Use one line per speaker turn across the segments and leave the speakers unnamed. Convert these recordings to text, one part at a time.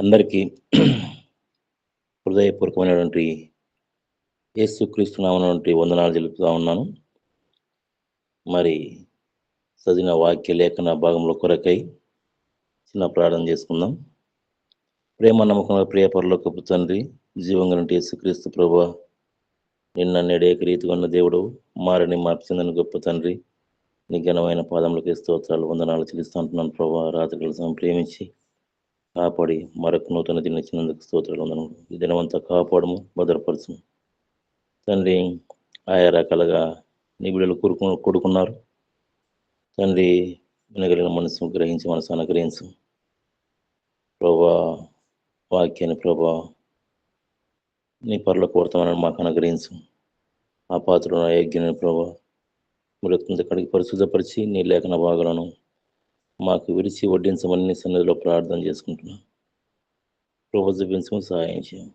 అందరికీ హృదయపూర్వకమైనటువంటి యేసుక్రీస్తు నామమున వందనాలు తెలుపుతా ఉన్నాను. మరి చదివిన వాక్య లేఖన భాగంలో కొరకై చిన్న ప్రార్థన చేసుకుందాం. ప్రేమ నమ్మకం ప్రియ పరలోకపు తండ్రి, జీవం గల యేసుక్రీస్తు ప్రభువా, నిన్న నేడు ఏకరీతిగా ఉన్న దేవుడు, మారని మార్చిందని గొప్ప తండ్రి, నీ ఘనమైన పాదములకి స్తోత్రాలు వందనాలు చెల్లిస్తూ ఉంటున్నాను ప్రభువా. రాత్రి కలిసి ప్రేమించి కాపాడి మరొక నూతన దిన ఇచ్చినందుకు స్తోత్రాలు వందనములు. ఈ దినమంతా కాపాడము, భద్రపరచము తండ్రి. ఆయా రకాలుగా నీ బిడ్డలు కొడుకున్నారు తండ్రి. వినగలిగిన మనసు గ్రహించి మనసు అనుగ్రహించు ప్రభా. వాక్యాన్ని ప్రభా నీ పరుల కోరుతామని మాకు అనుగ్రహించు. ఆ పాత్రను అయోగ్యమైన ప్రభా మృతంత కడిగి పరిశుద్ధపరిచి నీ లేఖన భాగాలను మాకు విడిచి వడ్డించమని నీ సన్నిధిలో ప్రార్థన చేసుకుంటున్నాం. ప్రభు చూపించము, సహాయం చేయం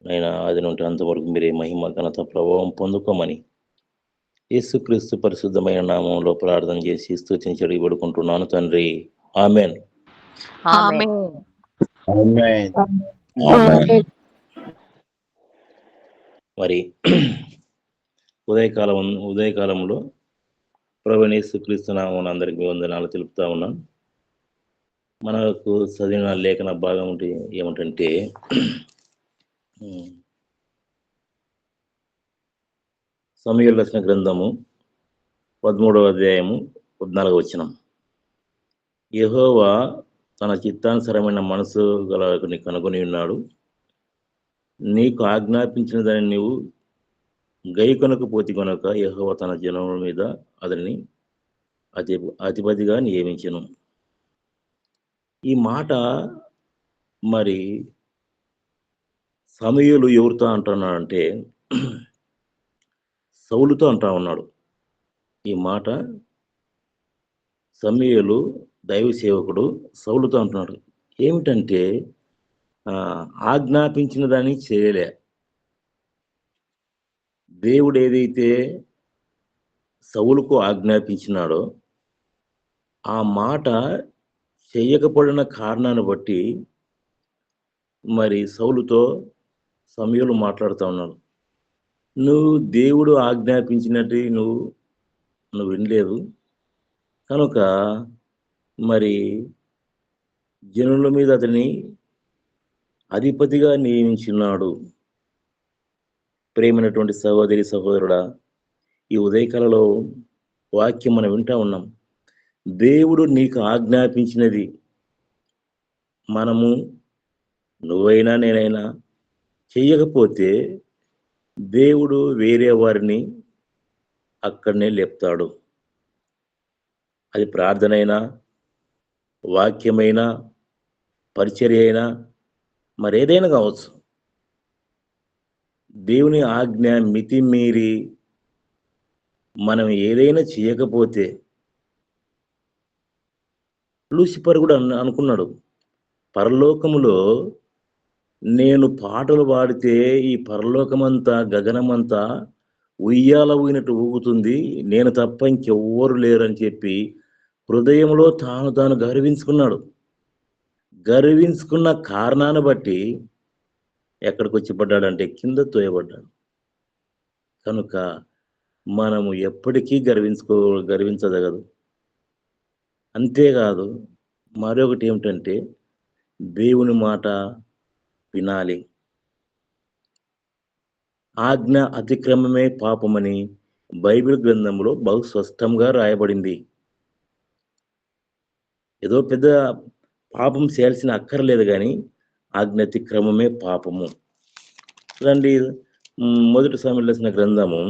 అయినా అది నుండి అంతవరకు మీరే మహిమ ఘనత ప్రభావం పొందుకోమని యేసుక్రీస్తు పరిశుద్ధమైన నామంలో ప్రార్థన చేసి స్తుతించి అడిగి పడుకుంటున్నాను తండ్రి. ఆమెన్. మరి ఉదయకాలంలో ప్రభువైన యేసుక్రీస్తు నామమున అందరికి వందనాలు తెలుపుతా ఉన్నాను. మనకు చదివిన లేఖన భాగం ఏమిటంటే సమూయేలు రాసిన గ్రంథము 13వ అధ్యాయము 14వ వచనం. యెహోవా తన చిత్తానుసరమైన మనసు గలవారిని కనుగొని ఉన్నాడు. నీకు ఆజ్ఞాపించిన దాన్ని నీవు గైకొనకపోతే కనుక యెహోవా తన జనముల మీద అతనిని అధిపతిగా నియమించెను. ఈ మాట మరి సమూయేలు ఎవరితో అంటున్నాడంటే సౌలుతో అంటా ఉన్నాడు. ఈ మాట సమూయేలు దైవ సేవకుడు సౌలుతో అంటున్నాడు. ఏమిటంటే ఆజ్ఞాపించిన దాన్ని చేయలే. దేవుడు ఏదైతే సౌలుకు ఆజ్ఞాపించినాడో ఆ మాట చేయకపోయిన కారణాన్ని బట్టి మరి సౌలుతో సమూయేలు మాట్లాడుతూ ఉన్నాడు. నువ్వు దేవుడు ఆజ్ఞాపించినట్టు నువ్వు వినలేదు కనుక మరి జనుల మీద అతని అధిపతిగా నియమించున్నాడు. ప్రేమైనటువంటి సహోదరి సహోదరుడా, ఈ ఉదయకాలలో వాక్యం మనం వింటా ఉన్నాం. దేవుడు నీకు ఆజ్ఞాపించినది మనము నువ్వైనా నేనైనా చెయ్యకపోతే దేవుడు వేరే వారిని అక్కడనే లేపుతాడు. అది ప్రార్థనైనా, వాక్యమైనా, పరిచర్య అయినా, మరేదైనా కావచ్చు. దేవుని ఆజ్ఞ మితిమీరి మనం ఏదైనా చేయకపోతే లూసిఫర్ కూడా అనుకున్నాడు, పరలోకములో నేను పాటలు పాడితే ఈ పరలోకమంతా గగనమంతా ఉయ్యాల ఊగినట్టు ఊగుతుంది, నేను తప్ప ఇంకెవ్వరు లేరని చెప్పి హృదయంలో తాను గర్వించుకున్నాడు. గర్వించుకున్న కారణాన్ని బట్టి ఎక్కడికి వచ్చి పడ్డాడంటే కింద తోయబడ్డాడు. కనుక మనము ఎప్పటికీ గర్వించదగదు. అంతేకాదు మరొకటి ఏమిటంటే దేవుని మాట వినాలి. ఆజ్ఞ అతిక్రమమే పాపమని బైబిల్ గ్రంథంలో బహు స్పష్టంగా రాయబడింది. ఏదో పెద్ద పాపం చేయాల్సిన అక్కర్లేదు, కానీ ఆజ్ఞ అతిక్రమమే పాపము. రండి, మొదటి సమూయేలు రాసిన గ్రంథము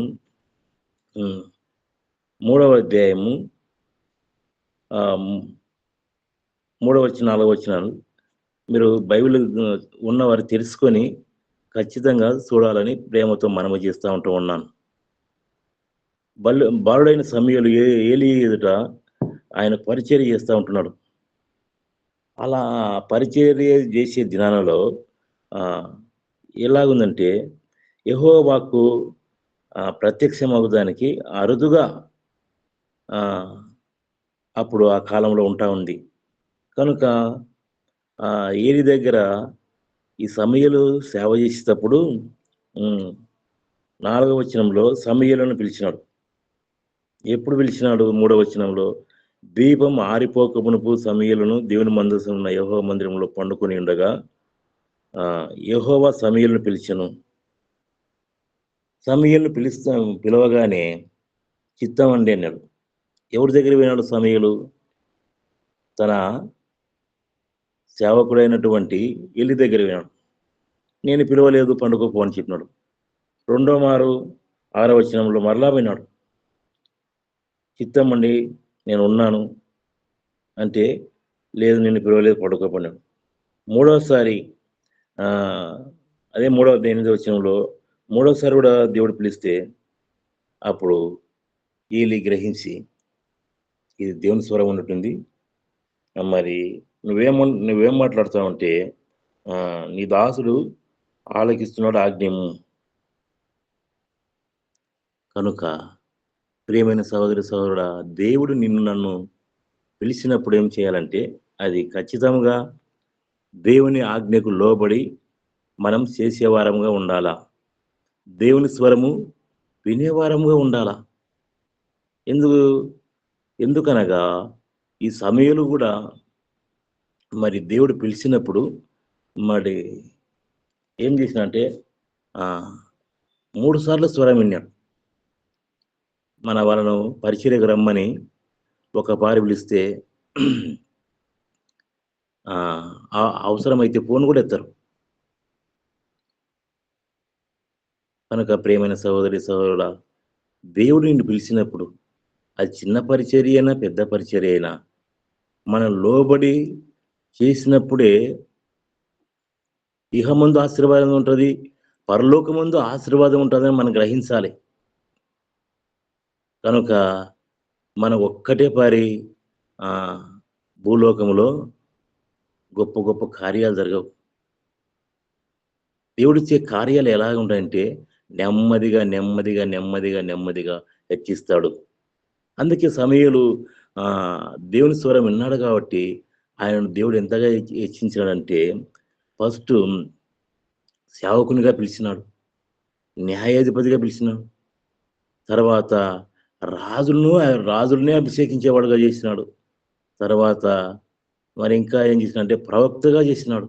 3వ అధ్యాయము 3వ వచనం 4వ వచనాలు మీరు బైబిల్ ఉన్నవారు తెలుసుకొని ఖచ్చితంగా చూడాలని ప్రేమతో మనవి చేస్తూ ఉన్నాను. బాలుడైన సమూయేలు ఏలీ ఎదుట ఆయన పరిచర్య చేస్తూ ఉంటున్నాడు. అలా పరిచర్య చేసే దినాలలో ఎలాగుందంటే యెహోవాకు ప్రత్యక్షమవుదానికి అరుదుగా అప్పుడు ఆ కాలంలో ఉంటా ఉంది. కనుక ఏలి దగ్గర ఈ సమయలు సేవ చేసేటప్పుడు 4వ వచనంలో సమయలను పిలిచినాడు. ఎప్పుడు పిలిచినాడు? 3వ వచనంలో దీపం ఆరిపోక మునుపు సమయలను దేవుని మందసమున్న యెహోవా మందిరంలో పండుకొని ఉండగా యెహోవా సమయలను పిలిచెను. సమయలను పిలవగానే చిత్తమండి అన్నాడు. ఎవరి దగ్గర పోయినాడు సమయలు? తన సేవకుడైనటువంటి ఎలి దగ్గర పోయినాడు. నేను పిలవలేదు పండుకోపో అని చెప్పినాడు. రెండో మారు 6వ వచనంలో మరలా పోయినాడు. చిత్తమండి నేను ఉన్నాను అంటే, లేదు నిన్ను పిలవలేదు పడుకోపన్నాడు. మూడోసారి అదే 8వ వచనంలో మూడోసారి కూడా దేవుడు పిలిస్తే అప్పుడు ఏలి గ్రహించి ఇది దేవుని స్వరం ఉన్నట్టుంది. మరి నువ్వేం మాట్లాడుతావంటే నీ దాసుడు ఆలకిస్తున్నాడు ఆజ్ఞము. కనుక ప్రియమైన సహోదరుడా, దేవుడు నన్ను పిలిచినప్పుడు ఏం చేయాలంటే అది ఖచ్చితంగా దేవుని ఆజ్ఞకు లోబడి మనం చేసేవారంగా ఉండాలా. దేవుని స్వరము వినేవారంగా ఉండాలా. ఎందుకనగా ఈ సమయలు కూడా మరి దేవుడు పిలిచినప్పుడు మరి ఏం చేసినంటే 3 సార్లు స్వరం విన్నాడు. మన వాళ్ళను పరిచర్యకు రమ్మని ఒక పారి పిలిస్తే అవసరమైతే ఫోన్ కూడా ఎత్తారు. కనుక ప్రియమైన సహోదరుడా, దేవుడు నిన్ను పిలిచినప్పుడు అది చిన్న పరిచర్య అయినా పెద్ద పరిచర్య అయినా మనం లోబడి చేసినప్పుడే ఇహమందు ఆశీర్వాదం ఉంటుంది, పరలోకమందు ఆశీర్వాదం ఉంటుందని మనం గ్రహించాలి. కనుక మనం ఒక్కటే పారి భూలోకంలో గొప్ప గొప్ప కార్యాలు జరగవు. దేవుడిచ్చే కార్యాలు ఎలాగ ఉంటాయంటే నెమ్మదిగా నెమ్మదిగా నెమ్మదిగా నెమ్మదిగా హెచ్చిస్తాడు. అందుకే సమయలు దేవుని స్వరం విన్నాడు కాబట్టి ఆయనను దేవుడు ఎంతగా హెచ్చించాడంటే ఫస్ట్ సేవకునిగా పిలిచినాడు, న్యాయాధిపతిగా పిలిచినాడు, తర్వాత రాజులనే అభిషేకించేవాడుగా చేసినాడు, తర్వాత మరి ఇంకా ఏం చేసినాడంటే ప్రవక్తగా చేసినాడు.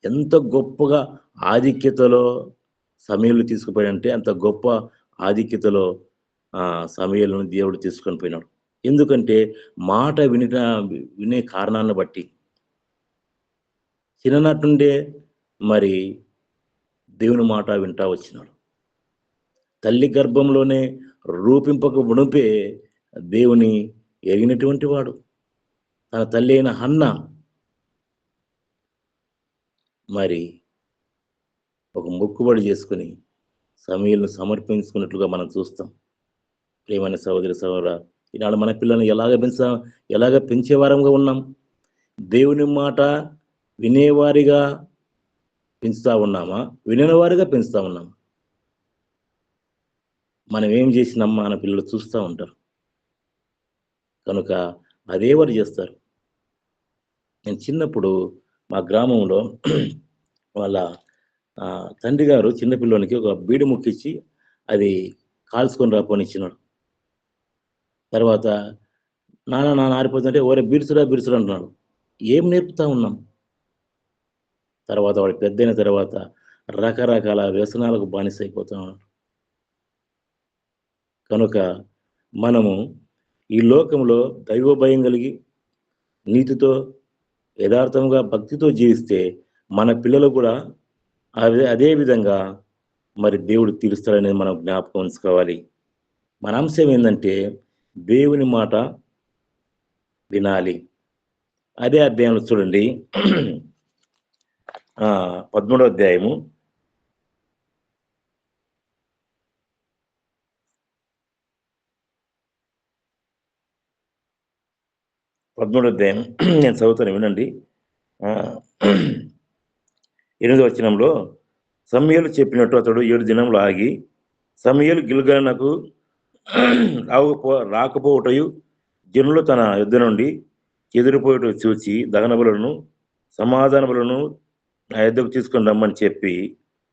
ఎంత గొప్పగా ఆధిక్యతలో సమయలు తీసుకుపోయాడంటే అంత గొప్ప ఆధిక్యతలో సమయలను దేవుడు తీసుకొని పోయినాడు. ఎందుకంటే మాట వినే కారణాన్ని బట్టి చిన్ననాటి నుండే మరి దేవుని మాట వింటా వచ్చినాడు. తల్లి గర్భంలోనే రూపింపక మునుపే దేవుని ఎరిగినటువంటి వాడు. తన తల్లి అయిన హన్న మరి ఒక మొక్కుబడి చేసుకుని సమయలను సమర్పించుకున్నట్లుగా మనం చూస్తాం. ప్రియమైన సహోదరా, ఈనాడు మన పిల్లల్ని ఎలాగ పెంచేవారంగా ఉన్నాం? దేవుని మాట వినేవారిగా పెంచుతా ఉన్నామా, వినని వారిగా పెంచుతా ఉన్నామా? మనం ఏం చేసినామా మన పిల్లలు చూస్తూ ఉంటారు. కనుక అదే వారు చేస్తారు. నేను చిన్నప్పుడు మా గ్రామంలో వాళ్ళ తండ్రి గారు చిన్నపిల్లోనికి ఒక బీడి ముక్కిచ్చి అది కాల్చుకొని రాపోనిచ్చినాడు. తర్వాత నాన్న ఆరిపోతుంటే ఓరే బిరుసురా అంటున్నాడు. ఏం నేర్పుతా ఉన్నాం? తర్వాత వాడు పెద్దయిన తర్వాత రకరకాల వ్యసనాలకు బానిసైపోతా ఉన్నాడు. కనుక మనము ఈ లోకంలో దైవ భయం కలిగి నీతితో యథార్థంగా భక్తితో జీవిస్తే మన పిల్లలు కూడా అదే విధంగా మరి దేవుడు తీరుస్తాడనేది మనం జ్ఞాపకం ఉంచుకోవాలి. మన అంశం ఏంటంటే దేవుని మాట వినాలి. అదే అధ్యాయంలో చూడండి 13వ అధ్యాయము 13వ అధ్యాయం నేను చదువుతాను వినండి. 8వ వచనంలో సమూయేలు చెప్పినట్టు అతడు 7 దినములు ఆగి సమూయేలు గిల్గాలునకు రాకపోవటయు జనులు తన యుద్ధ నుండి చెదిరిపోయేట చూచి దహన బలులను సమాధాన బలులను నా యొద్దకు తీసుకొని రమ్మని చెప్పి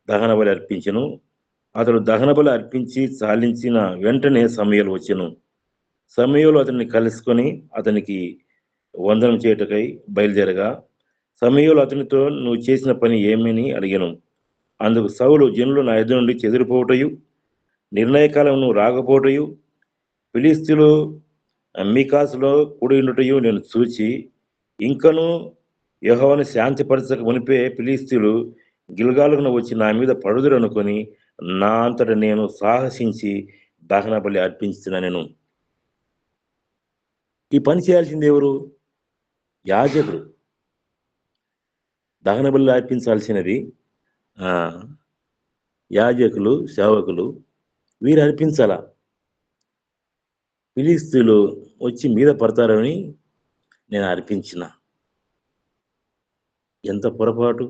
దహన బలి అర్పించెను. అతడు దహన బలి అర్పించి చాలించిన వెంటనే సమూయేలు వచ్చెను. సమూయేలు అతన్ని కలుసుకొని అతనికి వందనం చేయుటకై బయలుదేరగా సమూయేలు అతనితో నువ్వు చేసిన పని ఏమని అడిగాను. అందుకు సౌలు జనులు నా ఎదురు నుండి చెదిరిపోవటయు నిర్ణయకాలం నువ్వు రాకపోవటయు ఫిలిస్తీన్లు మీకాసులో కూడి ఉండుటయు నేను చూచి ఇంకను యెహోవాను శాంతిపరచక మునిపే ఫిలిస్తీన్లు గిల్గాలును వచ్చి నా మీద పడుదురు అనుకొని నా అంతట నేను సాహసించి దహన బలి అర్పించుతున్నాను. ఈ పని చేయాల్సింది ఎవరు? యాజకుడు. దహన బలి అర్పించాల్సినది యాజకులు, సేవకులు వీరు అర్పించాల. ఫిలిస్తీన్లు వచ్చి మీద పడతారని నేను అర్పించిన. ఎంత పొరపాటు!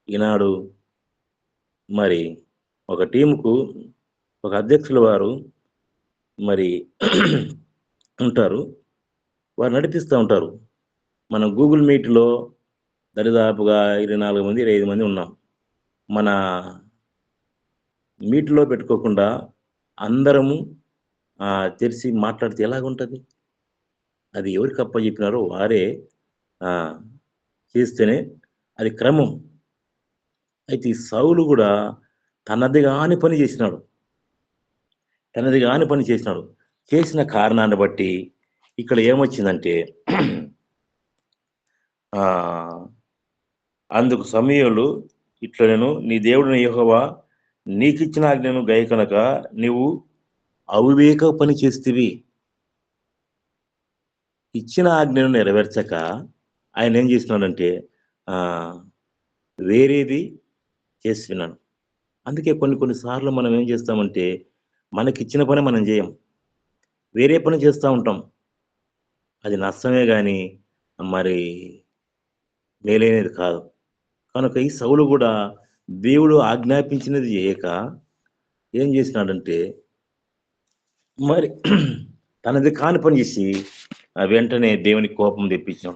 ఈనాడు మరి ఒక టీముకు ఒక అధ్యక్షుల వారు మరి ఉంటారు, వారు నడిపిస్తూ ఉంటారు. మనం గూగుల్ మీట్లో దరిదాపుగా 24 మంది 25 మంది ఉన్నాం. మన మీట్లో పెట్టుకోకుండా అందరము తెరిచి మాట్లాడితే ఎలాగుంటుంది? అది ఎవరికి అప్పచెప్పినారో వారే చేస్తేనే అది క్రమం. అయితే ఈ సౌలు కూడా తనది కాని పని చేసినాడు. చేసిన కారణాన్ని బట్టి ఇక్కడ ఏమొచ్చిందంటే అందుకు సమూయేలు ఇట్లా నేను నీ దేవుడిని యెహోవా నీకిచ్చిన ఆజ్ఞను గైకొనక నీవు అవివేక పని చేస్తేవి. ఇచ్చిన ఆజ్ఞను నెరవేర్చక ఆయన ఏం చేసినాడంటే వేరేది చేస్తున్నాడు. అందుకే కొన్నిసార్లు మనం ఏం చేస్తామంటే మనకిచ్చిన పని మనం చేయం, వేరే పని చేస్తూ ఉంటాం. అది నష్టమే కానీ మరి మేలైనది కాదు. కనుక ఈ సౌలు కూడా దేవుడు ఆజ్ఞాపించినది చేయక ఏం చేసినాడంటే మరి తనది కాని పని చేసి వెంటనే దేవుని కోపం తెప్పించాం.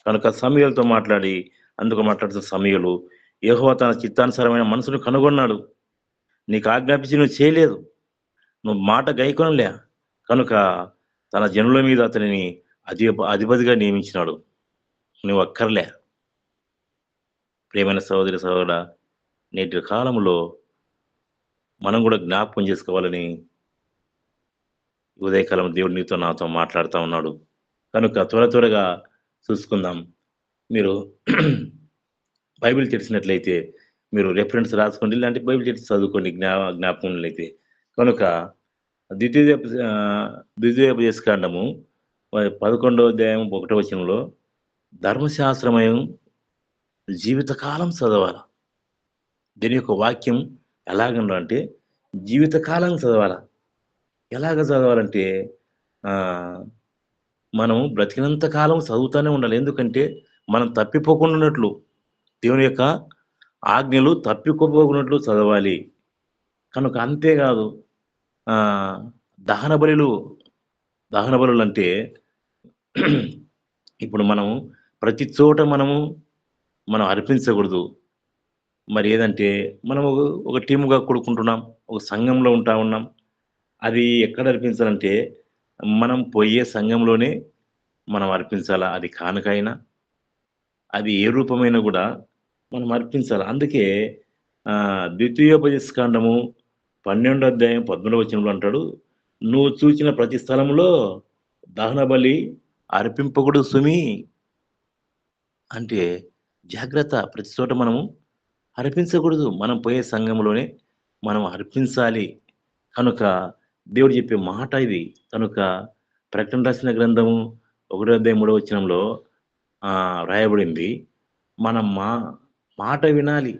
కనుక సమూయేలుతో మాట్లాడుతున్న సమూయేలు యెహోవా తన చిత్తానుసారమైన మనసును కనుగొన్నాడు. నీకు ఆజ్ఞాపించి నువ్వు చేయలేదు, నువ్వు మాట గైకొనలే, కనుక తన జనుల మీద అతనిని అధిపతిగా నియమించినాడు. నువ్వు అక్కర్లే. ప్రియమైన సహోదరుడా, నేటి కాలంలో మనం కూడా జ్ఞాపకం చేసుకోవాలని ఉదయకాలం దేవుడు నీతో నాతో మాట్లాడుతూ ఉన్నాడు. కనుక త్వరగా చూసుకుందాం. మీరు బైబిల్ తెలిసినట్లయితే మీరు రెఫరెన్స్ రాసుకోండి, ఇలాంటి బైబిల్ తెరిచి చదువుకోండి జ్ఞాపకం అయితే. కనుక ద్వితీయోపదేశకాండము 11వ అధ్యాయం 1వ వచనంలో ధర్మశాస్త్రమయం జీవితకాలం చదవాల. దీని యొక్క వాక్యం ఎలాగంటే జీవితకాలం చదవాల. ఎలాగ చదవాలంటే మనం బ్రతికినంత కాలం చదువుతూనే ఉండాలి. ఎందుకంటే మనం తప్పిపోకుండా దేవుని యొక్క ఆజ్ఞలు తప్పిపోకున్నట్లు చదవాలి. కనుక అంతేకాదు దహన బలులు అంటే ఇప్పుడు మనం ప్రతి చోట మనం అర్పించకూడదు. మరి ఏదంటే మనం ఒక టీముగా కూడుకుంటున్నాం, ఒక సంఘంలో ఉన్నాం. అది ఎక్కడ అర్పించాలంటే మనం పోయే సంఘంలోనే మనం అర్పించాలా. అది కానుకైనా అది ఏ రూపమైనా కూడా మనం అర్పించాలి. అందుకే ద్వితీయోపదేశకాండము 12వ అధ్యాయం 13వ వచనంలో అంటాడు, నువ్వు చూచిన ప్రతి స్థలంలో దహన బలి అర్పింపకూడదు సుమి. అంటే జాగ్రత్త, ప్రతి చోట మనము అర్పించకూడదు, మనం పోయే సంఘంలోనే మనం అర్పించాలి. కనుక దేవుడు చెప్పే మాట ఇది. కనుక ప్రకటన రాసిన గ్రంథము 1వ అధ్యాయం 3వ వచనంలో రాయబడింది, మనం మాట వినాలి,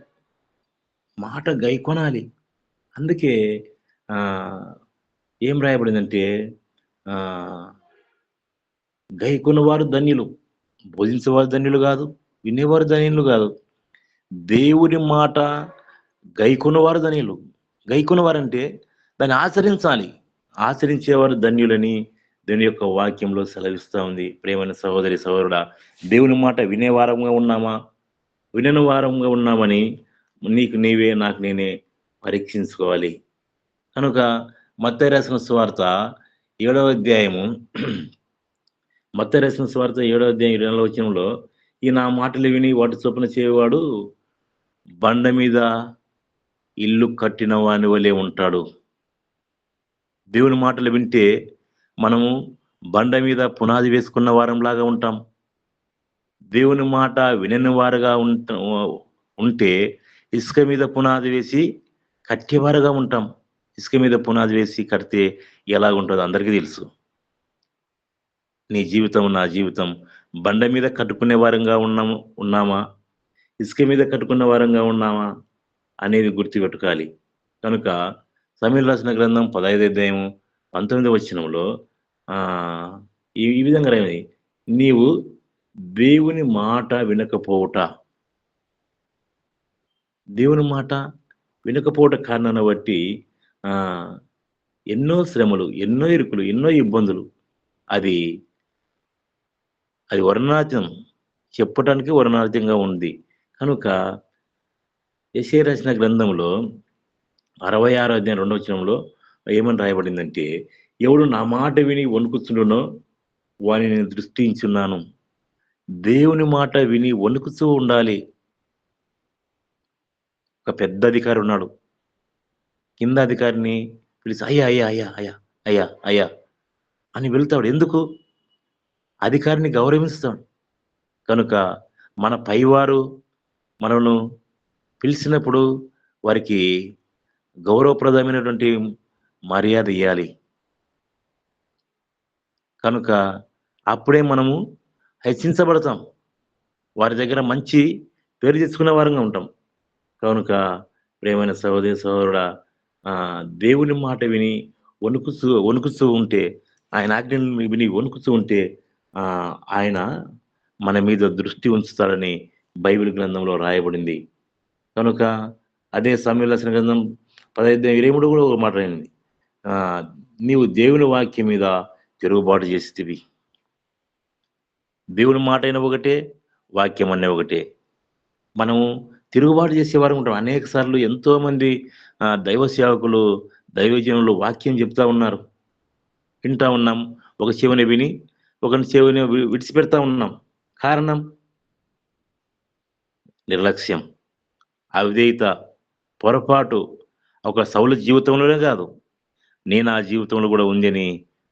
మాట గైకొనాలి. అందుకే ఏం రాయబడిందంటే గైకొన్నవారు ధన్యులు, బోధించేవారు ధన్యులు కాదు, వినేవారు ధన్యులు కాదు, దేవుని మాట గైకొన్నవారు ధన్యులు. గైకొన్నవారంటే దాన్ని ఆచరించాలి. ఆచరించేవారు ధన్యులని దేవుని యొక్క వాక్యంలో సెలవిస్తా ఉంది. ప్రియమైన సహోదరి సహోదరుడా, దేవుని మాట వినే వారంగా ఉన్నామా, వినని వారంగా ఉన్నామని నీకు నీవే నాకు నేనే పరీక్షించుకోవాలి. కనుక మత్తయి రాసిన సువార్త 7వ అధ్యాయము మత్తయి రాసిన సువార్త 7వ అధ్యాయం 24వ వచనంలో, ఈ నా మాటలు విని వాటి చొప్పున చేయవాడు బండ మీద ఇల్లు కట్టిన వాని వలె ఉంటాడు. దేవుని మాటలు వింటే మనము బండ మీద పునాది వేసుకున్న వారంలాగా ఉంటాం. దేవుని మాట వినని వారుగా ఉంటే ఇసుక మీద పునాది వేసి కట్టేవారుగా ఉంటాం. ఇసుక మీద పునాది వేసి కడితే ఎలాగుంటదో అందరికీ తెలుసు. నీ జీవితం, నా జీవితం బండ మీద కట్టుకునే వారంగా ఉన్నామా? ఇసుక మీద కట్టుకున్న వారంగా ఉన్నామా? అనేది గుర్తుపెట్టుకోవాలి. కనుక సమూయేలు రాసిన గ్రంథం 15వ అధ్యాయం 19వ వచనంలో ఈ ఈ విధంగా రాయబడింది. నీవు దేవుని మాట వినకపోవుట, దేవుని మాట వినకపోవుట కారణాన్ని బట్టి ఎన్నో శ్రమలు, ఎన్నో ఇరుకులు, ఎన్నో ఇబ్బందులు. అది వర్ణనాతీతం. చెప్పటానికి వర్ణనాతీతంగా ఉంది. కనుక యెషయా రాసిన గ్రంథంలో 66వ అధ్యాయం 2వ వచనంలో ఏమని రాయబడిందంటే, ఎవడు నా మాట విని వణుకుచుండునో వానిని నేను దృష్టించున్నాను. దేవుని మాట విని వణుకుతూ ఉండాలి. ఒక పెద్ద అధికారి ఉన్నాడు. కింద అధికారిని పిలిచి అయ్యా అయ్యా అయ్యా అయ్యా అయ్యా అయ్యా అని వెళ్తాడు. ఎందుకు? అధికారిని గౌరవిస్తాడు. కనుక మన పైవారు మనను పిలిచినప్పుడు వారికి గౌరవప్రదమైనటువంటి మర్యాద ఇయ్యాలి. కనుక అప్పుడే మనము హెచ్చించబడతాం. వారి దగ్గర మంచి పేరు తెచ్చుకునే వారంగా ఉంటాం. కనుక ప్రియమైన సహోదరి సహోదరుడా, దేవుని మాట విని వణుకుతూ ఉంటే, ఆయన ఆజ్ఞలను విని వణుకుతూ ఉంటే ఆయన మన మీద దృష్టి ఉంచుతాడని బైబిల్ గ్రంథంలో రాయబడింది. కనుక అదే సమూయేలు రాసిన గ్రంథం 15:23 కూడా ఒక మాట రాయింది. నీవు దేవుని వాక్యం మీద తిరుగుబాటు చేసితివి. దేవుని మాట అయినా ఒకటే, వాక్యం అనే ఒకటే. మనము తిరుగుబాటు చేసేవారు ఉంటాం. అనేక సార్లు ఎంతోమంది దైవ సేవకులు, దైవజనులు వాక్యం చెప్తా ఉన్నారు. వింటా ఉన్నాం. ఒక చెవిని విని ఒకని చెవిని విడిచిపెడతా ఉన్నాం. కారణం నిర్లక్ష్యం, అవిధేయత, పొరపాటు. ఒక సౌలు జీవితంలోనే కాదు, నా జీవితంలో కూడా ఉందని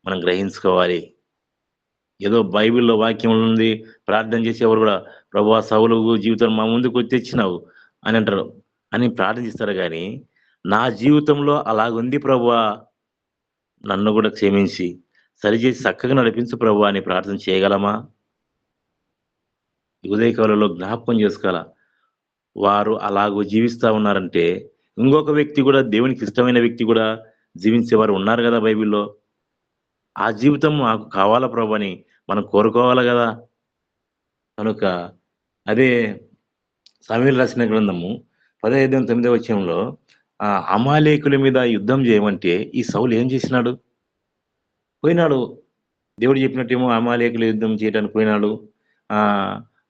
మనం గ్రహించుకోవాలి. ఏదో బైబిల్‌లో వాక్యం ఉంది, ప్రార్థన చేసేవారు కూడా ప్రభువా సౌలు జీవితం మా ముందుకు తెచ్చినావు అని అంటారు. అని ప్రార్థిస్తారు గానీ, నా జీవితంలో అలాగుంది ప్రభువా, నన్ను కూడా క్షమించి సరిచేసి చక్కగా నడిపించు ప్రభువా అని ప్రార్థన చేయగలమా? ఈ ఉదయకాలంలో జ్ఞాపకం చేసుకోవాలా. వారు అలాగూ జీవిస్తా ఉన్నారంటే, ఇంకొక వ్యక్తి కూడా దేవునికి ఇష్టమైన వ్యక్తి కూడా జీవించేవారు ఉన్నారు గదా బైబిల్‌లో. ఆ జీవితం మాకు కావాలా ప్రభు అని మనం కోరుకోవాలి గదా! కనుక అదే సమూయేలు రాసిన గ్రంథము 15:9 వచనంలో అమాలేకుల మీద యుద్ధం చేయమంటే ఈ సౌలు ఏం చేసినాడు? పోయినాడు. దేవుడు చెప్పినట్టేమో అమాలేకుల యుద్ధం చేయడానికి పోయినాడు.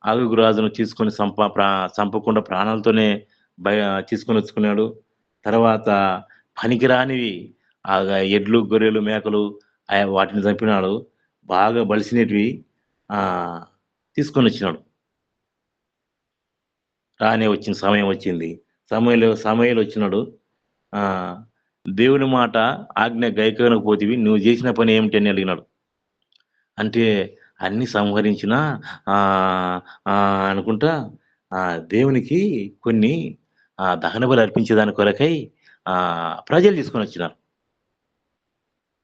అగగు రాజును తీసుకొని చంపకుండా ప్రాణాలతోనే తీసుకొనొచ్చుకున్నాడు. తర్వాత పనికిరానివి ఎడ్లు, గొర్రెలు, మేకలు వాటిని చంపినాడు. బాగా బలిసినటివి తీసుకొనొచ్చినాడు. సమయం వచ్చింది. సమూయేలు వచ్చినాడు. దేవుని మాట ఆజ్ఞ గైకొనకపోతివి, నువ్వు చేసిన పని ఏమిటి అని అడిగినాడు. అంటే అన్ని సంహరించినా అనుకుంటా దేవునికి కొన్ని దహన బలి అర్పించేదాని కొరకై ప్రజలు తీసుకొనొచ్చినారు.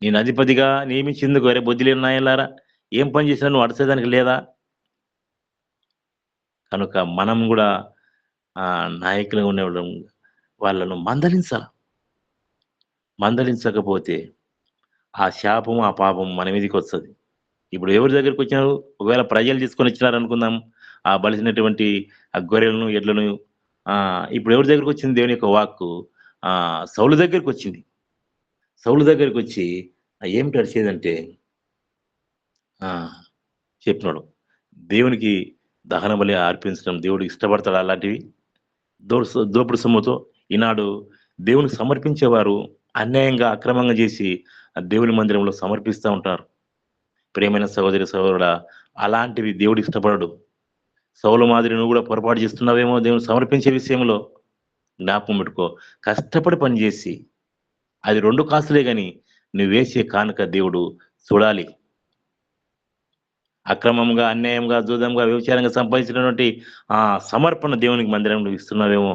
నేను అధిపతిగా నియమించిందుకు ఒరే బుద్ధిలేని నాయలారా, ఏం పని చేసినా నువ్వు అడిచేదానికి లేదా? కనుక మనం కూడా నాయకులుగా ఉండడం వాళ్ళను మందలించకపోతే ఆ శాపం, ఆ పాపం మన మీదకొస్తది. ఇప్పుడు ఎవరి దగ్గరికొచ్చినారు? ఒకవేళ ప్రజలు తీసుకొనొచ్చినారనుకుందాం. బలిసినటువంటి ఆ గొర్రెలను, ఎడ్లను ఇప్పుడు ఎవరి దగ్గరికొచ్చింది దేవుని యొక్క వాక్కు? సౌలు దగ్గరికొచ్చింది. సౌలు దగ్గరికొచ్చి ఏమిటి అరిచేదంటే, ఆ! చెప్పినాడు. దేవునికి దహన బలి అర్పించడం దేవుడు ఇష్టపడతాడా అలాంటివి? దోపుడు సొమ్ముతో ఈనాడు దేవునికి సమర్పించేవారు అన్యాయంగా, అక్రమంగా చేసి దేవుని మందిరంలో సమర్పిస్తా ఉంటారు. ప్రియమైన సహోదరి, సహోదరుడా, అలాంటివి దేవుడు ఇష్టపడడు. సౌలు మాదిరి నువ్వు కూడా పొరపాటు చేస్తున్నావేమో దేవునికి సమర్పించే విషయంలో. జ్ఞాపకం పెట్టుకో. కష్టపడి పని చేసి, అది 2 కాసులే గాని నువ్వేసే కానుక దేవుడు చూడాలి. అక్రమంగా, అన్యాయంగా, జూదంగా, వ్యభిచారంగా సంపాదించినటువంటి ఆ సమర్పణ దేవునికి మందిరంలో ఇస్తున్నావేమో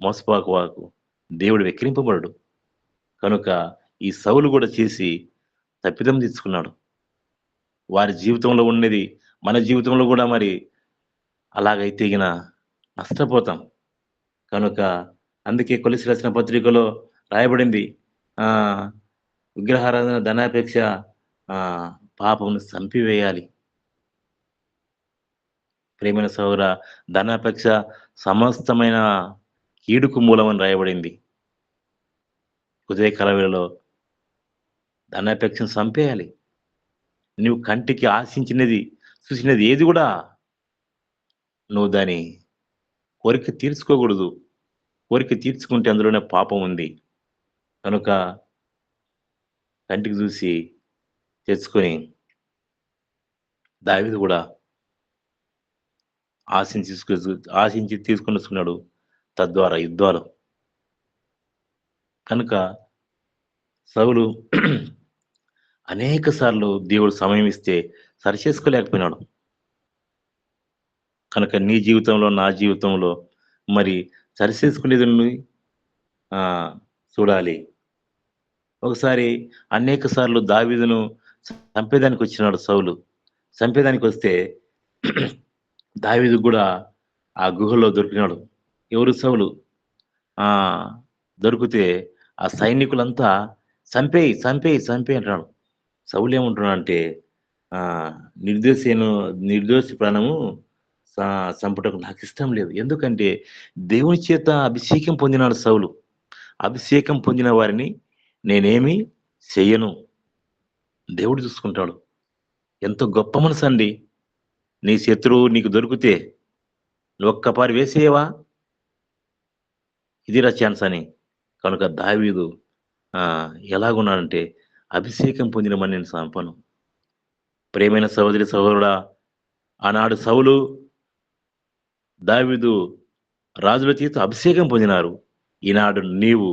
మోసపోకు. దేవుడు వెక్కిరింపబడడు. కనుక ఈ సౌలు కూడా చేసి తప్పిదం తెచ్చుకున్నాడు. వారి జీవితంలో ఉన్నది మన జీవితంలో గూడా మరి అలాగైతే గిన నష్టపోతాం. కనుక అందుకే కొలిసి రాసిన పత్రికలో రాయబడింది. ఆహ్, విగ్రహారాధన ధనాపేక్ష ఆహ్, పాపమును సంపివేయాలి. ప్రియమైన సహోదరా, ధనాపేక్ష సమస్తమైన కీడుకు మూలమని రాయబడింది. ఉదయకాల వేళలో ధనాపేక్షను సంపేయాలి. నువ్వు కంటికి ఆశించినది, చూసినది ఏది గూడా నువ్వు దాని కోరిక తీర్చుకోకూడదు. కోరిక తీర్చుకుంటే అందులోనే పాపం ఉంది. కనుక కంటికి చూసి తెచ్చుకొని దావీదు గూడా ఆశించి ఆశించి తీసుకొనొచ్చుకున్నాడు. తద్వారా యుద్ధాలు. కనుక సౌలు అనేక సార్లు దేవుడు సమయం ఇస్తే సరిచేసుకోలేకపోయినాడు. కనుక నీ జీవితంలో, నా జీవితంలో మరి సరిచేసుకునేది ఆహ్, చూడాలి. ఒకసారి అనేక సార్లు దావీదును చంపేదానికొచ్చినాడు సౌలు. చంపేదానికొస్తే దావీదుకు గూడా ఆ గుహలో దొరికినాడు. ఎవరు? సౌలు. ఆ! దొరికితే ఆ సైనికులంతా "చంపేయి, చంపేయి, చంపేయి" అంటున్నాడు. సౌలేమంటున్నాడంటే ఆహ్, నిర్దోషిను నిర్దోషి ప్రాణము స చంపుటకు నాకిష్టం లేదు. ఎందుకంటే దేవుని చేత అభిషేకం పొందినాడు సౌలు. అభిషేకం పొందిన వారిని నేనేమి చెయ్యను. దేవుడు చూసుకుంటాడు. ఎంత గొప్ప మనసండి. నీ శత్రువు నీకు దొరికితే నువ్వొక్క పారి వేసేయవా? ఇదిరా ఛాన్స్ అని. కనుక దావీదు ఎలాగున్నాడంటే అభిషేకం పొందిన వాడిని నేను చంపను. ప్రియమైన సహోదరి, సహోదరుడా, ఆనాడు సౌలు, దావీదు రాజుల చేత అభిషేకం పొందినారు. ఈనాడు నీవు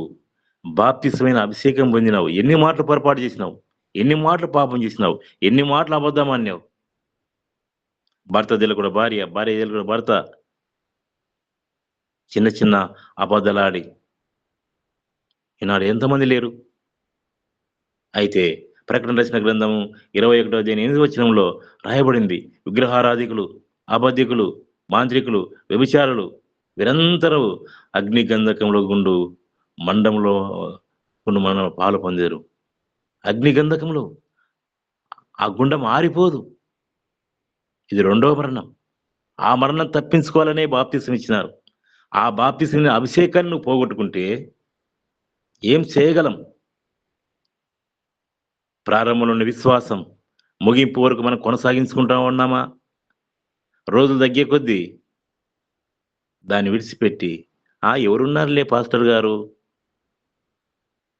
బాప్తిసమైన అభిషేకం పొందినావు. ఎన్ని మాటలు పొరపాటు చేసినావు? ఎన్ని మాటలు పాపం చేసినావు? ఎన్ని మాటలు అబద్ధమాడినావు? భర్త తెలవకుండా భార్య, భార్య తెలవకుండా భర్త చిన్న చిన్న అబద్ధాలాడి ఈనాడు ఎంతమంది లేరు? అయితే ప్రకటన రచన గ్రంథము 21 అధ్యాయం 8 వచనంలో రాయబడింది. విగ్రహారాధికులు, అబద్ధికులు, మాంత్రికులు, వ్యభిచారులు వీరందరూ అగ్ని గంధకంలో గుండు మండంలో మన పాలు పొందారు. అగ్ని గంధకంలో ఆ గుండం ఆరిపోదు. ఇది రెండో మరణం. ఆ మరణం తప్పించుకోవాలనే బాప్తిసం ఇచ్చినారు. ఆ బాప్తిసం అభిషేకాన్ని నువ్వు పోగొట్టుకుంటే ఏం చేయగలం? ప్రారంభంలో ఉన్న విశ్వాసం ముగింపు వరకు మనం కొనసాగించుకుంటా ఉన్నామా? రోజులు తగ్గే కొద్దీ దాన్ని విడిచిపెట్టి, ఎవరున్నారులే పాస్టర్ గారు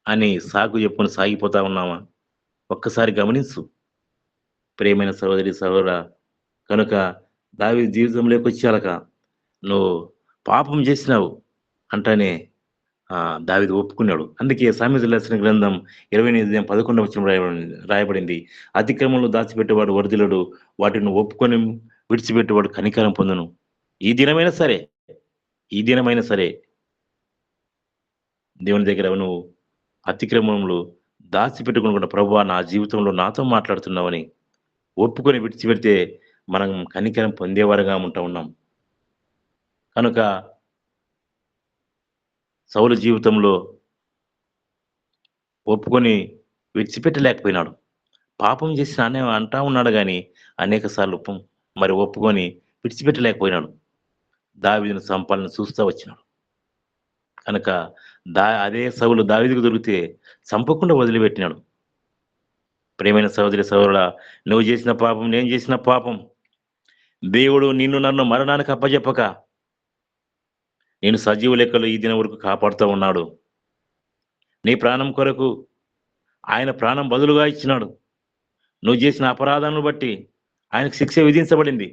అని సాకు చెప్పుకొని సాగిపోతా ఉన్నామా? ఒక్కసారి గమనించు. ప్రియమైన సహోదరి, సహోదరా, కనుక దావీదు జీవితంలోకొచ్చాక నువ్వు పాపం చేసినావు అంటనే దావీదు ఒప్పుకున్నాడు. అందుకే సామెతలు రాసిన గ్రంథం 28 11 వచనం రాయబడింది. అతిక్రమంలో దాచిపెట్టేవాడు వర్ధిల్లడు. వాటిని ఒప్పుకొని విడిచిపెట్టేవాడు కనికరం పొందును. ఈ దినమైనా సరే, ఈ దినమైనా సరే దేవుని దగ్గర నువ్వు అతిక్రమంలో దాచిపెట్టుకోకుండా ప్రభువా నా జీవితంలో నాతో మాట్లాడుతున్నావని ఒప్పుకొని విడిచిపెడితే మనం కనికరం పొందేవారుగా ఉన్నాం. కనుక సౌలు జీవితంలో ఒప్పుకొని విడిచిపెట్టలేకపోయినాడు. పాపం చేసిన అనే అంటా ఉన్నాడు గాని అనేక సార్లు మరి ఒప్పుకొని విడిచిపెట్టలేకపోయినాడు. దావీదును చంపాలని చూస్తా వచ్చినాడు. కనుక అదే సౌలు దావీదుకు దొరికితే చంపకుండా వదిలిపెట్టినాడు. ప్రియమైన సహోదరి సహోదరుడా, నువ్వు చేసిన పాపం, నేను చేసిన పాపం. దేవుడు నిన్ను నన్ను మరణానికి అప్పజెప్పక, నేను సజీవ లెక్కలో ఈ దినం వరకు కాపాడుతూ ఉన్నాడు. నీ ప్రాణం కొరకు ఆయన ప్రాణం బదులుగా ఇచ్చినాడు. నువ్వు చేసిన అపరాధాన్ని బట్టి ఆయనకు శిక్ష విధించబడింది.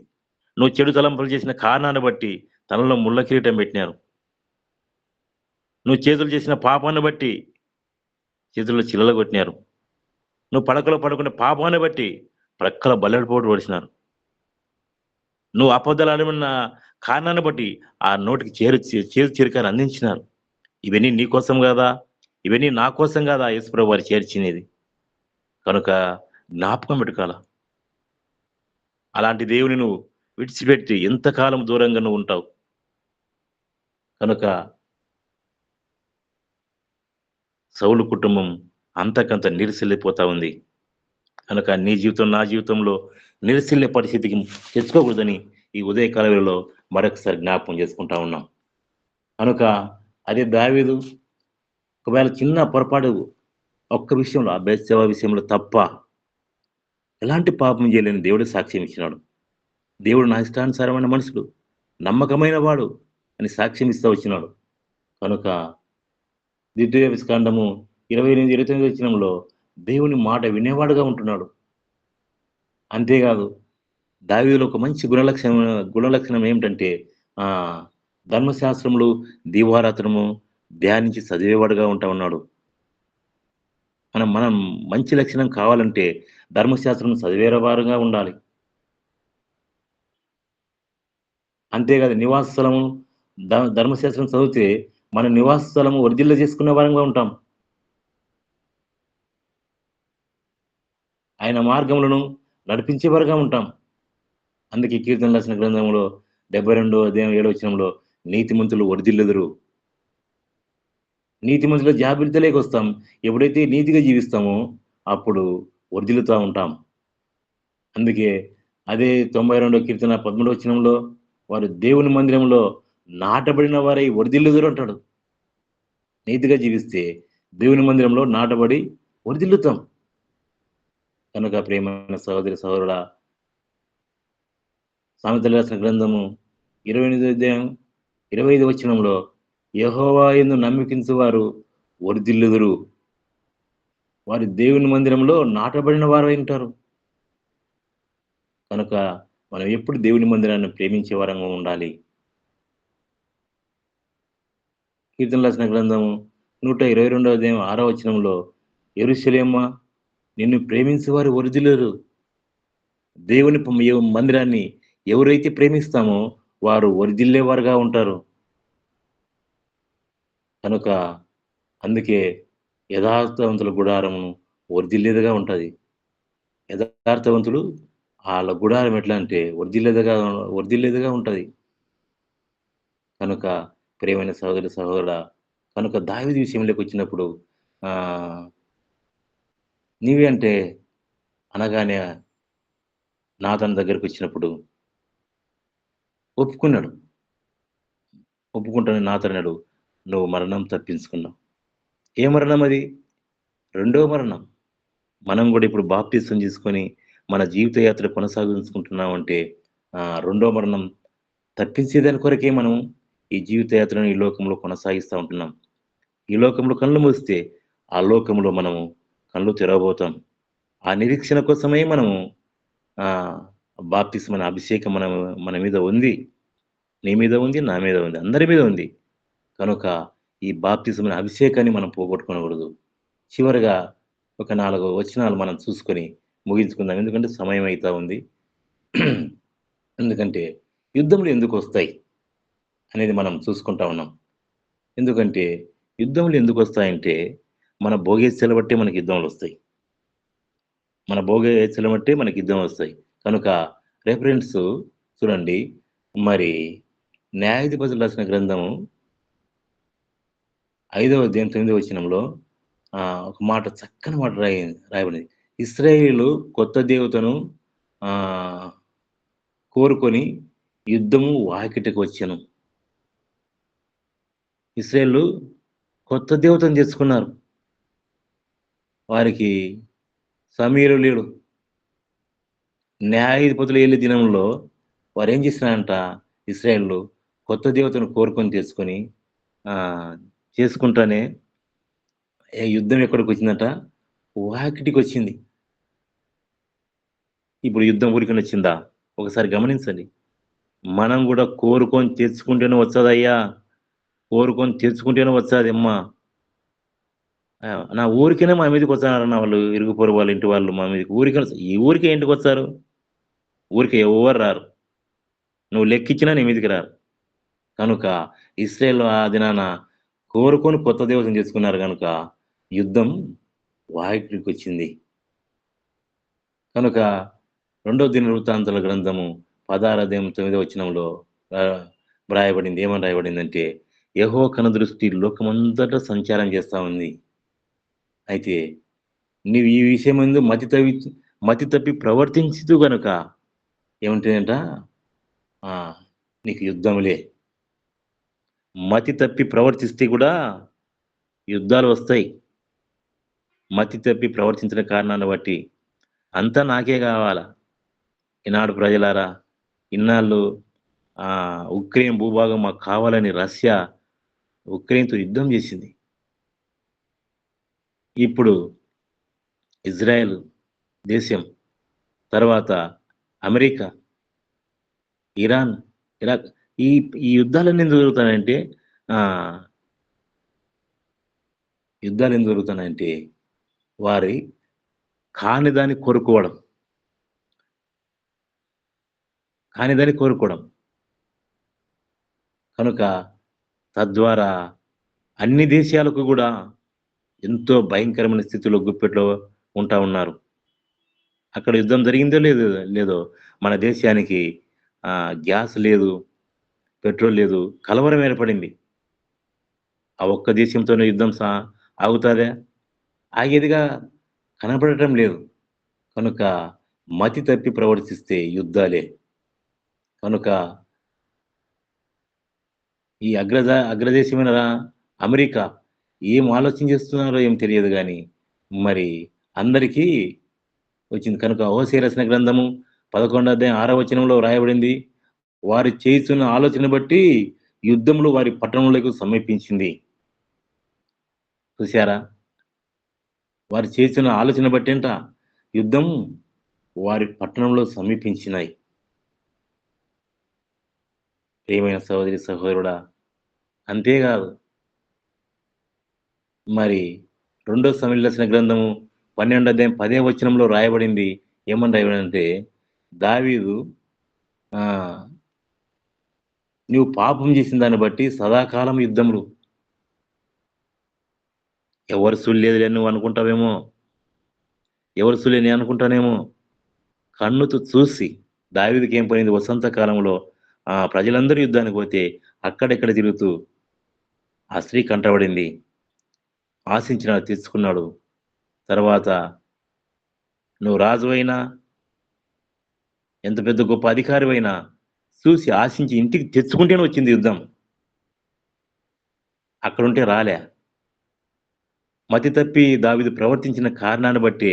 నువ్వు చెడు తలంపులు చేసిన కారణాన్ని బట్టి తనలో ముళ్ళ కిరీటం పెట్టినారు. నువ్వు చేతులు చేసిన పాపాన్ని బట్టి చేతుల్లో చిల్లలు కొట్టినారు. నువ్వు పడకలో పడుకునే పాపాన్ని బట్టి ప్రక్కల బల్లెడపోటు పొడిచినారు. నువ్వు అబద్ధాలాడిన కారణాన్ని బట్టి ఆ నోటికి చేదు చిరకాన్ని అందించినారు. ఇవన్నీ నీ కోసం గాదా? ఇవన్నీ నా కోసం గాదా యేసుప్రభు వారు చేర్చినది? కనుక జ్ఞాపకం పెట్టుకోవాల. అలాంటి దేవుని నువ్వు విడిచిపెట్టి ఎంతకాలం దూరంగా నువ్వు ఉంటావు. కనుక సౌలు కుటుంబం అంతకంత నిరిసిల్లిపోతా ఉంది. కనుక నీ జీవితం, నా జీవితంలో నిరిసిల్లే పరిస్థితికి తెచ్చుకోకూడదని ఈ ఉదయకాల వేళలో మరొకసారి జ్ఞాపకం చేసుకుంటా ఉన్నాం. కనుక అదే దావీదు ఒకవేళ చిన్న పొరపాటు ఒక్క విషయంలో, ఆ బేత్షెబ విషయంలో తప్ప ఎలాంటి పాపం చేయలేని దేవుడు సాక్ష్యం ఇచ్చినాడు. దేవుడు నా ఇష్టానుసారమైన మనుషుడు, నమ్మకమైన వాడు అని సాక్ష్యం ఇస్తా వచ్చినాడు. కనుక ద్వితీయోపదేశకాండము 28, 29 వచనంలో దేవుని మాట వినేవాడుగా ఉంటున్నాడు. అంతేకాదు దావీదులో ఒక మంచి గుణలక్షణం ఏమిటంటే ధర్మశాస్త్రములు దీవారాత్రము ధ్యానించి చదివేవాడుగా ఉంటా ఉన్నాడు. మనం మంచి లక్షణం కావాలంటే ధర్మశాస్త్రం చదివేవారుగా ఉండాలి. అంతేకాదు నివాస స్థలము ధర్మశాస్త్రం చదివితే మన నివాస స్థలము వర్ధిల్ల చేసుకునే వారంగా ఉంటాం. ఆయన మార్గములను నడిపించేవారుగా ఉంటాం. అందుకే కీర్తన రాసిన గ్రంథంలో 72వ అధ్యాయం 7వ వచనంలో నీతిమంతులు వర్ధిల్లుదురు. నీతిమంతుల జాబితాలోకి వస్తాం. ఎప్పుడైతే నీతిగా జీవిస్తామో అప్పుడు వర్ధిల్లుతా ఉంటాం. అందుకే అదే 92వ కీర్తన 13వ వచనంలో వారు దేవుని మందిరంలో నాటబడిన వారై వర్ధిల్లుదురు అంటాడు. నీతిగా జీవిస్తే దేవుని మందిరంలో నాటబడి వర్ధిల్లుతాం. కనుక ప్రియమైన సహోదరి సహోదరుడా, సామెతలు రాసిన గ్రంథము 28వ అధ్యాయం 25వ వచనంలో యెహోవా యందు నమ్మికించు వారు వర్ధిల్లుదురు. వారి దేవుని మందిరంలో నాటబడిన వారై ఉంటారు. కనుక మనం ఎప్పుడు దేవుని మందిరాన్ని ప్రేమించే వారంగా ఉండాలి. కీర్తన రాసిన గ్రంథము 122వ అధ్యాయం 6వ వచనంలో యెరూషలేమా నిన్ను ప్రేమించే వారు వర్ధిల్లుదురు. దేవుని మందిరాన్ని ఎవరైతే ప్రేమిస్తామో వారు వర్ధిల్లేవారుగా ఉంటారు. కనుక అందుకే యథార్థవంతుల గుడారము వర్ధిల్లేదిగా ఉంటది. యథార్థవంతులు ఆళ్ళ గుడారం ఎట్లా అంటే వర్ధిల్లేదిగా ఉంటది. కనుక ప్రియమైన సహోదరి సహోదరుడా, కనుక దావీదు విషయంలోకి వచ్చినప్పుడు ఆహ్, నీవే అంటే అనగానే నాతాను దగ్గరికి వచ్చినప్పుడు ఒప్పుకున్నాడు. ఒప్పుకుంటానని నాతోనన్నాడు. నువ్వు మరణం తప్పించుకున్నావు. ఏ మరణం అది? రెండో మరణం. మనం గూడా ఇప్పుడు బాప్తిసం తీసుకొని మన జీవిత యాత్ర కొనసాగించుకుంటున్నామంటే రెండో మరణం తప్పించేదాని కొరకే మనం ఈ జీవిత యాత్రను ఈ లోకంలో కొనసాగిస్తా ఉంటున్నాం. ఈ లోకంలో కళ్ళు మూస్తే ఆ లోకంలో మనము కళ్ళు తెరవబోతాం. ఆ నిరీక్షణ కోసమే మనము ఆహ్, బాప్తిసం అనే అభిషేకం మన మీద ఉంది. నీ మీద ఉంది, నా మీద ఉంది. అందరి మీద ఉంది. కనుక ఈ బాప్తిసం అనే అభిషేకాన్ని మనం పోగొట్టుకోకూడదు. చివరగా ఒక 4 వచనాలు మనం చూసుకొని ముగించుకుందాం. ఎందుకంటే సమయం అయితా ఉంది. ఎందుకంటే యుద్ధములు ఎందుకొస్తాయి అనేది మనం చూసుకుంటా ఉన్నాం. ఎందుకంటే యుద్ధములు ఎందుకొస్తాయంటే మన భోగేచ్ఛలు బట్టే మనకి యుద్ధములొస్తాయి. మన భోగేచ్ఛలు బట్టే మనకి యుద్ధమొస్తాయి. కనుక రిఫరెన్స్ చూడండి. మరి న్యాయాధిపతులు రాసిన గ్రంథము 5వ అధ్యాయం 9వ వచనంలో ఒక మాట చక్కని మాట రాయబడింది. ఇశ్రాయేలు కొత్త దేవతను ఆహ్, కోరుకొని యుద్ధము వాకిటకు వచ్చెను. ఇశ్రాయేలు కొత్త దేవతను తెచ్చుకున్నారు. వారికి సమీరు లేడు. న్యాయాధిపతులు ఏళ్ళ దినంలో వారు ఏం చేసినారంట, ఇశ్రాయేలు కొత్త దేవతను కోరుకొని తెచ్చుకొని చేసుకుంటానే యుద్ధం ఎక్కడికి వచ్చిందట, వాకిటికి వచ్చింది. ఇప్పుడు యుద్ధం ఊరికని వచ్చిందా? ఒకసారి గమనించండి. మనం కూడా కోరుకొని తెచ్చుకుంటేనే వచ్చదయ్యా, కోరుకొని తెచ్చుకుంటేనే వచ్చాదమ్మా. నా ఊరికనే మా మీదకి వచ్చారన్న వాళ్ళు, ఇరుగు పొరుగు వాళ్ళ ఇంటి వాళ్ళు మా మీదకి ఊరికనే, ఈ ఊరికే ఇంటికి వచ్చారు, ఊరికే ఎవరు రారు. నువ్వు లెక్కించినా నీ మీదికి రారు. కనుక ఇశ్రాయేలు ఆ దినాన కోరుకొని కొత్త దేవతను చేసుకున్నారు కనుక యుద్ధం వాకిటికొచ్చింది. కనుక 2 దినవృత్తాంతాల గ్రంథము 16 అధ్యాయం 9వ వచనంలో వ్రాయబడింది. ఏమని రాయబడిందంటే, యెహోవా కనుదృష్టి లోకమంతటా సంచారం చేస్తా ఉంది. అయితే నీవు ఈ విషయమందు మతి తప్పి ప్రవర్తించుతూ గనుక ఏముంటాయంట, ఆ! నీకు యుద్ధములే. మతి తప్పి ప్రవర్తిస్తే కూడా యుద్ధాలు వస్తాయి. మతి తప్పి ప్రవర్తించిన కారణాన్ని బట్టి అంతా నాకే కావాలా. ఈనాడు ప్రజలారా, ఇన్నాళ్ళు ఉక్రెయిన్ భూభాగం మాకు కావాలని రష్యా ఉక్రెయిన్‌తో యుద్ధం చేసింది. ఇప్పుడు ఇజ్రాయెల్ దేశం, తర్వాత అమెరికా, ఇరాన్, ఇరాక్, ఈ ఈ యుద్ధాలన్నీ ఎందుకు జరుగుతాయంటే ఆహ్, యుద్ధాలెందుకు జరుగుతున్నాయంటే వారి కాని దాన్ని కోరుకోవడం. కాని దాన్ని కోరుకోవడం. కనుక తద్వారా అన్ని దేశాలకు గూడా ఎంతో భయంకరమైన స్థితిలో, గుప్పెట్లో ఉంటా ఉన్నారు. అక్కడ యుద్ధం జరిగిందో లేదో మన దేశానికి గ్యాస్ లేదు, పెట్రోల్ లేదు, కలవరం ఏర్పడింది. ఆ ఒక్క దేశంతోనే యుద్ధం ఆగుతాదా? ఆగేదిగా కనపడటం లేదు. కనుక మతి తప్పి ప్రవర్తిస్తే యుద్ధాలే. కనుక ఈ అగ్రదేశమైన అమెరికా ఏం ఆలోచన చేస్తున్నారో ఏం తెలియదు గానీ, మరి అందరికీ వచ్చింది. కనుక హోసేయ రాసిన గ్రంథము 11 అధ్యాయం 6వ వచనంలో రాయబడింది. వారు చేస్తున్న ఆలోచన బట్టి యుద్ధములు వారి పట్టణంలోకి సమీపించింది. చూసారా? వారు చేస్తున్న ఆలోచన బట్టేంట యుద్ధం వారి పట్టణంలో సమీపించినాయి. ప్రియమైన సహోదరి, సహోదరుడా, అంతేగాదు మరి 2 సమూయేలు రాసిన గ్రంథము 12 అధ్యాయం 10వ వచనంలో రాయబడింది. ఏమని రాయబడిందంటే, దావీదు ఆహ్, నీవు పాపం చేసిన దాన్ని బట్టి సదాకాలం యుద్ధములు. ఎవరు సుల్లేదులే నువ్వు అనుకుంటావేమో, ఎవరు సులే నేను అనుకుంటానేమో, కన్నుతో చూసి దావీదుకేం పోయింది, వసంత కాలంలో ప్రజలందరూ యుద్ధానికి పోతే అక్కడెక్కడ తిరుగుతూ ఆ స్త్రీ కంటబడింది. ఆశించినాడు, తెచ్చుకున్నాడు. తర్వాత నువ్వు రాజువైనా, ఎంత పెద్ద గొప్ప అధికారివైనా చూసి ఆశించి ఇంటికి తెచ్చుకుంటేనే వచ్చింది యుద్ధం. అక్కడుంటే రాలే. మతి తప్పి దావీదు ప్రవర్తించిన కారణాన్ని బట్టే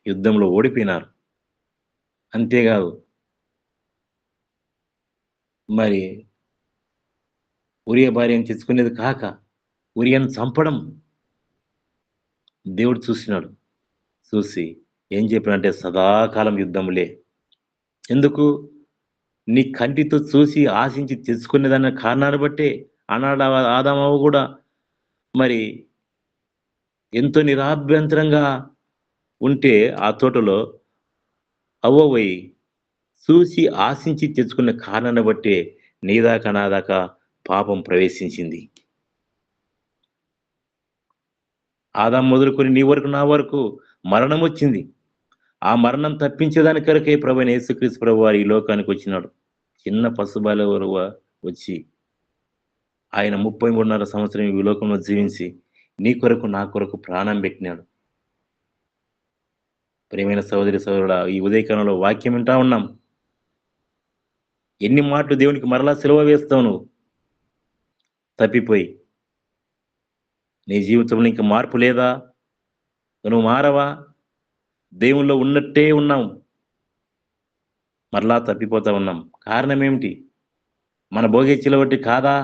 యుద్ధంలో ఓడిపోయినారు. అంతేగాదు మరి ఉరియా భార్యను తెచ్చుకునేది కాక ఉరియాను చంపడం దేవుడు చూసినాడు. చూసి ఏం చెప్పాడంటే సదాకాలం యుద్ధములే. ఎందుకు? నీ కంటితో చూసి ఆశించి తెచ్చుకునేదన్న కారణాన్ని బట్టే ఆనాడు ఆదామవ్వ గూడా మరి ఎంతో నిరాభ్యంతరంగా ఉంటే ఆ తోటలో అవ్వబోయి చూసి ఆశించి తెచ్చుకున్న కారణాన్ని బట్టే నీ దాకా నా దాకా పాపం ప్రవేశించింది. ఆదాము మొదలుకొని నీ వరకు నా వరకు మరణం వచ్చింది. ఆ మరణం తప్పించేదాని కొరకే ప్రభువైన యేసుక్రీస్తు ప్రభువారు ఈ లోకానికి వచ్చినాడు. చిన్న పసిబాలుర వచ్చి ఆయన 33.5 సంవత్సరం ఈ లోకంలో జీవించి నీ కొరకు నా కొరకు ప్రాణం పెట్టినాడు. ప్రియమైన సహోదరి, సహోదరుడా, ఈ ఉదయకాలంలో వాక్యం వింటా ఉన్నాం. ఎన్ని మాటలు దేవునికి మరలా సిలువ వేస్తావు నువ్వు తప్పిపోయి. నీ జీవితంలో ఇంక మార్పు లేదా? నువ్వు మారవా? దేవుల్లో ఉన్నట్టే ఉన్నాం, మరలా తప్పిపోతా ఉన్నాం. కారణం ఏమిటి? మన భోగేచ్ఛల బట్టి కాదా?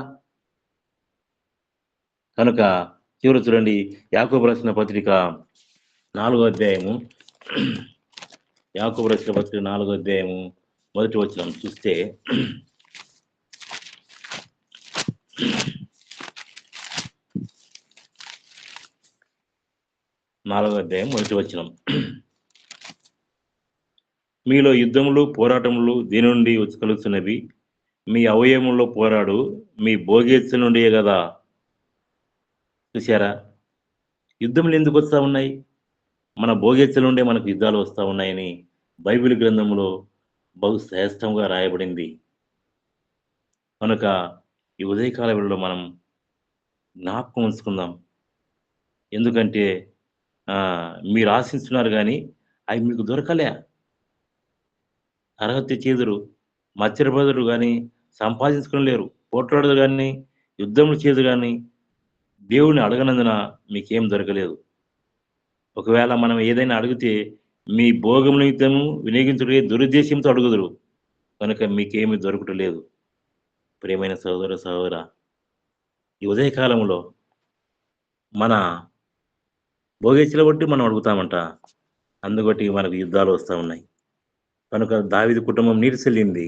కనుక చివరి చూడండి, యాకోబు రాసిన పత్రిక 4వ అధ్యాయము, యాకోబు రాసిన పత్రిక 4వ అధ్యాయము మొదటి వచనం చూస్తే, 4వ అధ్యాయం మొదటి వచనం, మీలో యుద్ధములు పోరాటములు దేని నుండి కలుగుతున్నవి? మీ అవయవములో పోరాడు మీ భోగేచ్ఛ నుండియే కదా. చూశారా, యుద్ధములు ఎందుకు వస్తూ ఉన్నాయి? మన భోగేచ్ఛ నుండే మనకు యుద్ధాలు వస్తూ ఉన్నాయని బైబిల్ గ్రంథంలో బహు శ్రేష్టంగా రాయబడింది. కనుక ఈ ఉదయకాల వేళలో మనం జ్ఞాపకం ఉంచుకుందాం. ఎందుకంటే మీరు ఆశిస్తున్నారు కానీ అవి మీకు దొరకలే. అర్హత చేదురు, మత్సరపదురు కానీ సంపాదించుకోలేరు, పోట్లాడదు కానీ యుద్ధములు చేదు కానీ దేవుని అడగనందున మీకేం దొరకలేదు. ఒకవేళ మనం ఏదైనా అడిగితే మీ భోగం నిమిత్తము వినియోగించుడే దురుద్దేశంతో అడుగుదురు, కనుక మీకేమి దొరకటలేదు. ప్రియమైన సహోదర సహోదర, ఈ ఉదయకాలంలో మన భోగేచ్ఛల బట్టి మనం అడుగుతామంట, అందుబట్టి మనకు యుద్ధాలు వస్తూ ఉన్నాయి. కనుక దావీదు కుటుంబం నీరుసెల్లింది,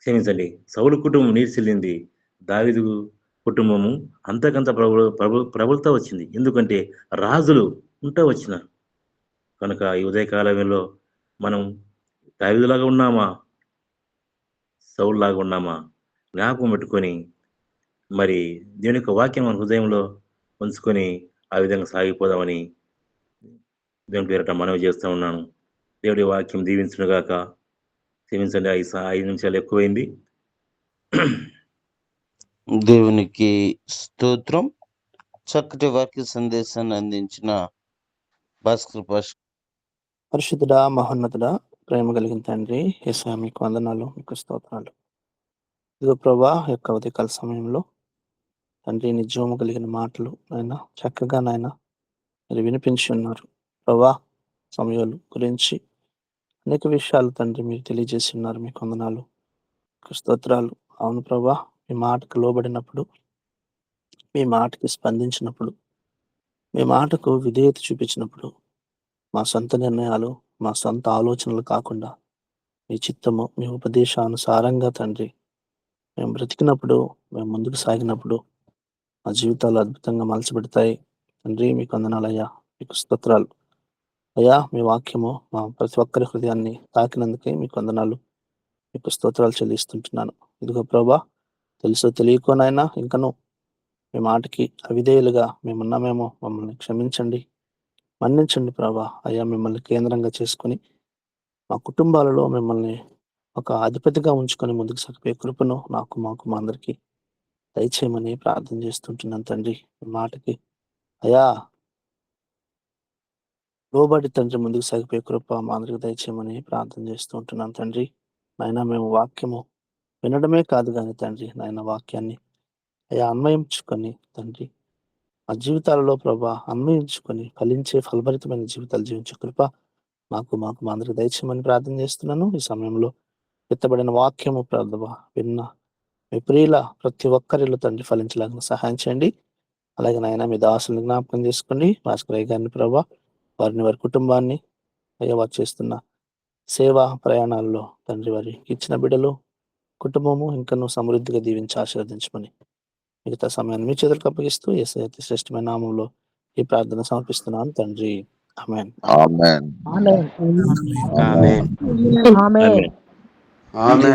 క్షమించండి, సౌలు కుటుంబం నీరుసెల్లింది, దావీదు కుటుంబము అంతకంత ప్రబలుతా వచ్చింది. ఎందుకంటే రాజులు ఉంటూ వచ్చినారు. కనుక ఈ ఉదయకాలంలో మనం దావీదులాగా ఉన్నామా, సౌలులాగా ఉన్నామా జ్ఞాపకం పెట్టుకొని మరి దేవుని యొక్క వాక్యం మన హృదయంలో ఉంచుకొని ఆ విధంగా సాగిపోదామని దేవుని పేరట మనవి చేస్తూ ఉన్నాను. దేవుడి వాక్యం దీవించును గాక. క్షమించండి, 5 నిమిషాలు ఎక్కువైంది.
దేవునికి స్తోత్రం. చక్కటి వాక్య సందేశాన్ని అందించిన భాస్కర్
పరిశుద్ధుడా, మహోన్నతుడా, ప్రేమ కలిగిన తండ్రి యేసయ్య, మీకు వందనాలు, మీకు స్తోత్రాలు. ఇదిగో ప్రభా, యొక్క ఉదయకాల సమయంలో తండ్రి నిజము కలిగిన మాటలు నాయన చక్కగా నాయన మీరు వినిపించి ఉన్నారు ప్రభా. సమయాలు గురించి అనేక విషయాలు తండ్రి మీరు తెలియజేసి ఉన్నారు, మీకు వందనాలు, మీకు స్తోత్రాలు. అవును ప్రభా, మీ మాటకు లోబడినప్పుడు, మీ మాటకి స్పందించినప్పుడు, మీ మాటకు విధేయత చూపించినప్పుడు మా సొంత నిర్ణయాలు, మా సొంత ఆలోచనలు కాకుండా మీ చిత్తము, మీ ఉపదేశానుసారంగా తండ్రి మేము బ్రతికినప్పుడు, మేము ముందుకు సాగినప్పుడు మా జీవితాలు అద్భుతంగా మలచబెడతాయి. తండ్రి మీకు వందనాలయ్యా, మీకు స్తోత్రాలు అయ్యా. మీ వాక్యము మా ప్రతి ఒక్కరి హృదయాన్ని తాకినందుకే మీకు వందనాలు, మీకు స్తోత్రాలు చెల్లిస్తుంటున్నాను. ఇదిగో ప్రభా, తెలుసో తెలియకోనైనా ఇంకనూ మీ మాటకి అవిధేయులుగా మేమున్నామేమో, మమ్మల్ని క్షమించండి, మన్నించండి ప్రభా. అయ్యా, మిమ్మల్ని కేంద్రంగా చేసుకొని మా కుటుంబాలలో మిమ్మల్ని ఒక అధిపతిగా ఉంచుకొని ముందుకు సాగిపోయే కృపను నాకు, మాకు, మా అందరికీ దయచేయమని ప్రార్థన చేస్తుంటున్నాను తండ్రి. మీ మాటకి అయ్యా లోబడి తండ్రి ముందుకు సాగిపోయే కృప మా అందరికి దయచేయమని ప్రార్థన చేస్తూ ఉంటున్నాను తండ్రి. నాయన, మేము వాక్యము వినడమే కాదు కానీ తండ్రి, నాయన వాక్యాన్ని అయ్యా అన్వయించుకొని తండ్రి మా జీవితాలలో ప్రభా అన్వయించుకొని ఫలించే ఫలభరితమైన జీవితాలు జీవించే కృప మాకు, మాకు, మా అందరికి దయచేయమని ప్రార్థన చేస్తున్నాను. ఈ సమయంలో ఎత్తబడిన వాక్యము ప్రభా విన్న మీ ప్రియుల ప్రతి ఒక్కరిలో తండ్రి ఫలించలాగా సహాయం చేయండి. అలాగే నాయన, మీ దాసులను జ్ఞాపకం చేసుకోండి. భాస్కరయ్య గారిని ప్రభా, వారిని, వారి కుటుంబాన్ని, అయ్యా వారు చేస్తున్న సేవా ప్రయాణాల్లో తండ్రి వారికి ఇచ్చిన బిడ్డలు, కుటుంబము ఇంకనూ సమృద్ధిగా దీవించి ఆశీర్వదించమని మిగతా సమయాన్ని మీ చేతులకు అప్పగిస్తూ యేసయ్య అతి శ్రేష్టమైన నామంలో ఈ ప్రార్థన సమర్పిస్తున్నాను తండ్రి. ఆమేన్.
ఆమేన్.
ఆమేన్.
ఆమేన్.
ఆమేన్.
ఆమేన్.